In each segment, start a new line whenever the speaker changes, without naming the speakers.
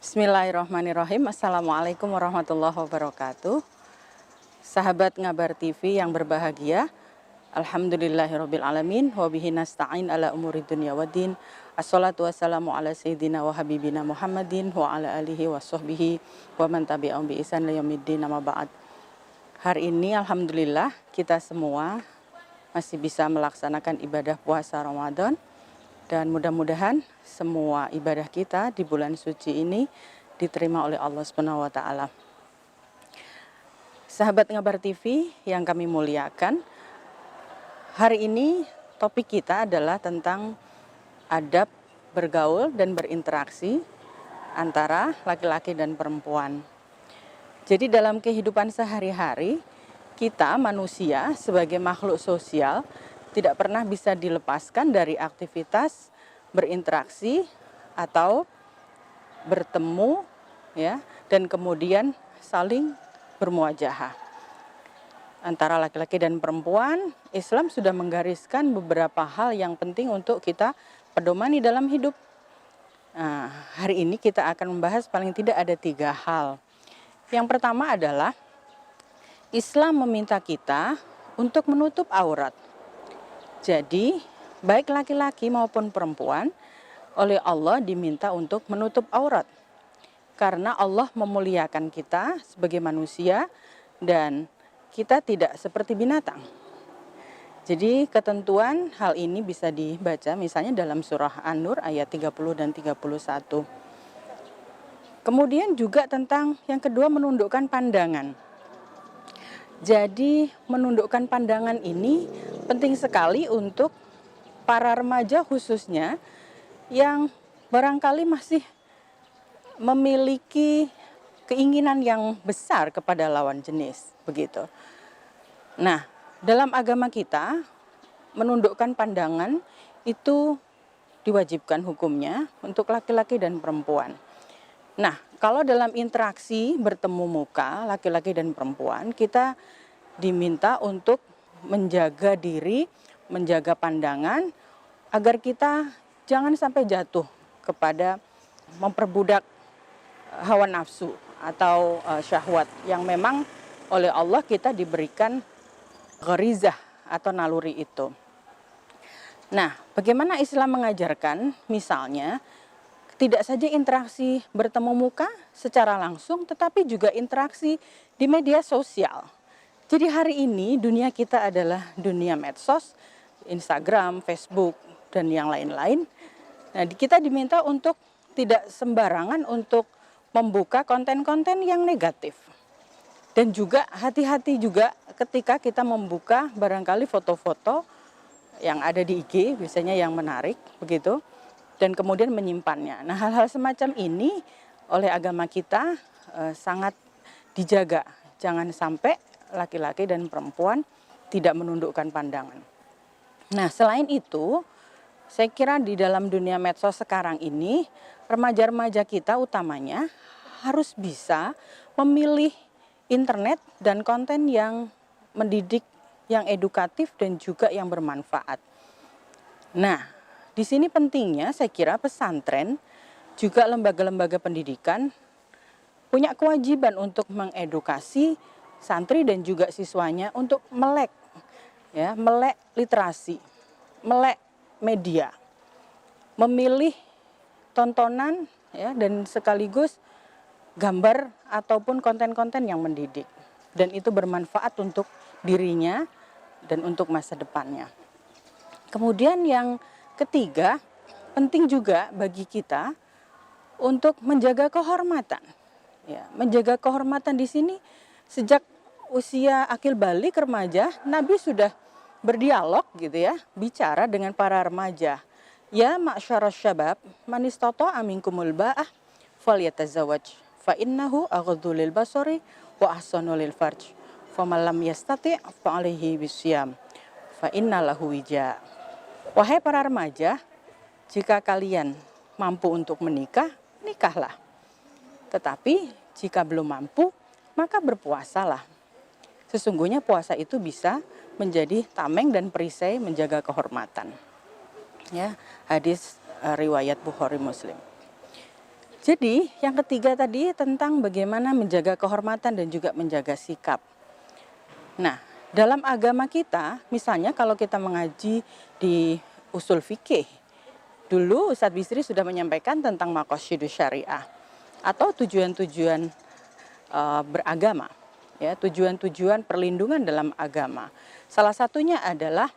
Bismillahirrahmanirrahim. Assalamualaikum warahmatullahi wabarakatuh. Sahabat Ngabar TV yang berbahagia, Alhamdulillahirabbil alamin wa bihi nasta'in ala umuri dunya waddin. Assalatu wassalamu ala sayyidina wa habibina Muhammadin wa ala alihi wa sahbihi wa man tabi'ahum bi ihsan ila yaumiddin, amma ba'd. Hari ini alhamdulillah kita semua masih bisa melaksanakan ibadah puasa Ramadan. Dan mudah-mudahan semua ibadah kita di bulan suci ini diterima oleh Allah Subhanahu wa taala. Sahabat Ngabar TV yang kami muliakan, hari ini topik kita adalah tentang adab bergaul dan berinteraksi antara laki-laki dan perempuan. Jadi dalam kehidupan sehari-hari, kita manusia sebagai makhluk sosial tidak pernah bisa dilepaskan dari aktivitas berinteraksi atau bertemu, ya, dan kemudian saling bermuajahah. Antara laki-laki dan perempuan, Islam sudah menggariskan beberapa hal yang penting untuk kita pedomani dalam hidup. Nah, hari ini kita akan membahas paling tidak ada 3 hal. Yang pertama adalah Islam meminta kita untuk menutup aurat. Jadi, baik laki-laki maupun perempuan oleh Allah diminta untuk menutup aurat. Karena Allah memuliakan kita sebagai manusia dan kita tidak seperti binatang. Jadi, ketentuan hal ini bisa dibaca misalnya dalam surah An-Nur ayat 30 dan 31. Kemudian juga tentang yang kedua, menundukkan pandangan. Jadi menundukkan pandangan ini penting sekali untuk para remaja khususnya yang barangkali masih memiliki keinginan yang besar kepada lawan jenis, begitu. Nah, dalam agama kita menundukkan pandangan itu diwajibkan hukumnya untuk laki-laki dan perempuan. Nah, kalau dalam interaksi bertemu muka laki-laki dan perempuan, kita diminta untuk menjaga diri, menjaga pandangan, agar kita jangan sampai jatuh kepada memperbudak hawa nafsu atau syahwat yang memang oleh Allah kita diberikan gharizah atau naluri itu. Nah, bagaimana Islam mengajarkan misalnya tidak saja interaksi bertemu muka secara langsung, tetapi juga interaksi di media sosial. Jadi hari ini dunia kita adalah dunia medsos, Instagram, Facebook, dan yang lain-lain. Nah, kita diminta untuk tidak sembarangan untuk membuka konten-konten yang negatif. Dan juga hati-hati juga ketika kita membuka barangkali foto-foto yang ada di IG, biasanya yang menarik, begitu. Dan kemudian menyimpannya. Nah, hal-hal semacam ini oleh agama kita sangat dijaga. Jangan sampai laki-laki dan perempuan tidak menundukkan pandangan. Nah, selain itu, saya kira di dalam dunia medsos sekarang ini, remaja-remaja kita utamanya harus bisa memilih internet dan konten yang mendidik, yang edukatif dan juga yang bermanfaat. Nah, di sini pentingnya saya kira pesantren, juga lembaga-lembaga pendidikan punya kewajiban untuk mengedukasi santri dan juga siswanya untuk melek literasi, melek media, memilih tontonan ya, dan sekaligus gambar ataupun konten-konten yang mendidik dan itu bermanfaat untuk dirinya dan untuk masa depannya. Kemudian yang ketiga, penting juga bagi kita untuk menjaga kehormatan. Ya, menjaga kehormatan di sini sejak usia akil balik remaja, Nabi sudah berdialog gitu ya, bicara dengan para remaja. Ya ma'syarasy syabab, man istata'a minkumul ba'ah falyatazawwaj fa innahu aghaddu lil basari wa ahsanu lil farj. Faman lam yastati' fa 'alaihi bisyam fa innalahu wija. Wahai para remaja, jika kalian mampu untuk menikah, nikahlah. Tetapi jika belum mampu, maka berpuasalah. Sesungguhnya puasa itu bisa menjadi tameng dan perisai menjaga kehormatan. Ya, hadis riwayat Bukhari Muslim. Jadi yang ketiga tadi tentang bagaimana menjaga kehormatan dan juga menjaga sikap. Nah, dalam agama kita, misalnya kalau kita mengaji di usul fikih, dulu Ustadz Bisri sudah menyampaikan tentang maqasidus syariah atau tujuan-tujuan beragama, ya, tujuan-tujuan perlindungan dalam agama. Salah satunya adalah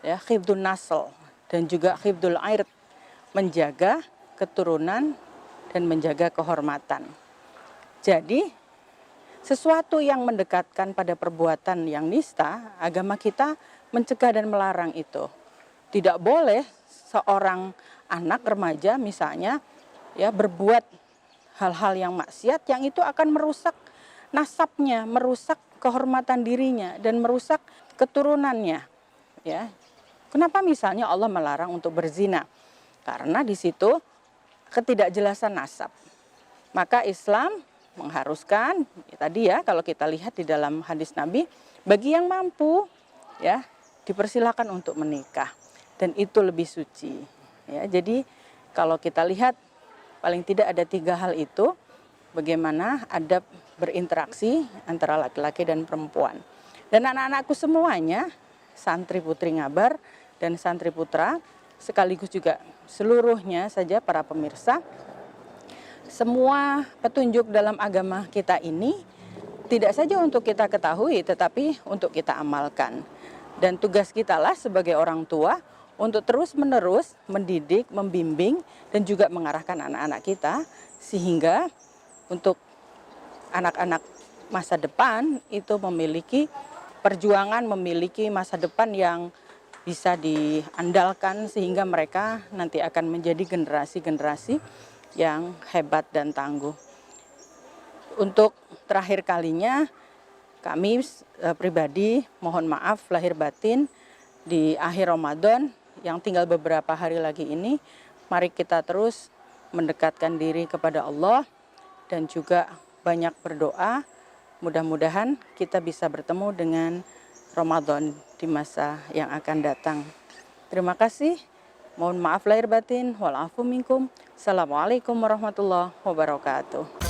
ya khifdun nasl dan juga khifdul aird, menjaga keturunan dan menjaga kehormatan. Jadi sesuatu yang mendekatkan pada perbuatan yang nista, agama kita mencegah dan melarang itu. Tidak boleh seorang anak remaja misalnya ya berbuat hal-hal yang maksiat yang itu akan merusak nasabnya, merusak kehormatan dirinya dan merusak keturunannya. Ya. Kenapa misalnya Allah melarang untuk berzina? Karena di situ ketidakjelasan nasab. Maka Islam mengharuskan ya tadi ya kalau kita lihat di dalam hadis Nabi, bagi yang mampu ya dipersilakan untuk menikah dan itu lebih suci. Ya, jadi kalau kita lihat paling tidak ada 3 hal itu, bagaimana adab berinteraksi antara laki-laki dan perempuan. Dan anak-anakku semuanya, santri putri Ngabar dan santri putra, sekaligus juga seluruhnya saja para pemirsa, semua petunjuk dalam agama kita ini tidak saja untuk kita ketahui tetapi untuk kita amalkan. Dan tugas kita lah sebagai orang tua untuk terus-menerus mendidik, membimbing dan juga mengarahkan anak-anak kita sehingga untuk anak-anak masa depan itu memiliki perjuangan, memiliki masa depan yang bisa diandalkan sehingga mereka nanti akan menjadi generasi-generasi yang hebat dan tangguh. Untuk terakhir kalinya kami pribadi mohon maaf lahir batin di akhir Ramadan yang tinggal beberapa hari lagi ini. Mari kita terus mendekatkan diri kepada Allah dan juga banyak berdoa. Mudah-mudahan kita bisa bertemu dengan Ramadan di masa yang akan datang. Terima kasih. Mohon maaf lahir batin. Wal afu minkum. Assalamualaikum warahmatullahi wabarakatuh.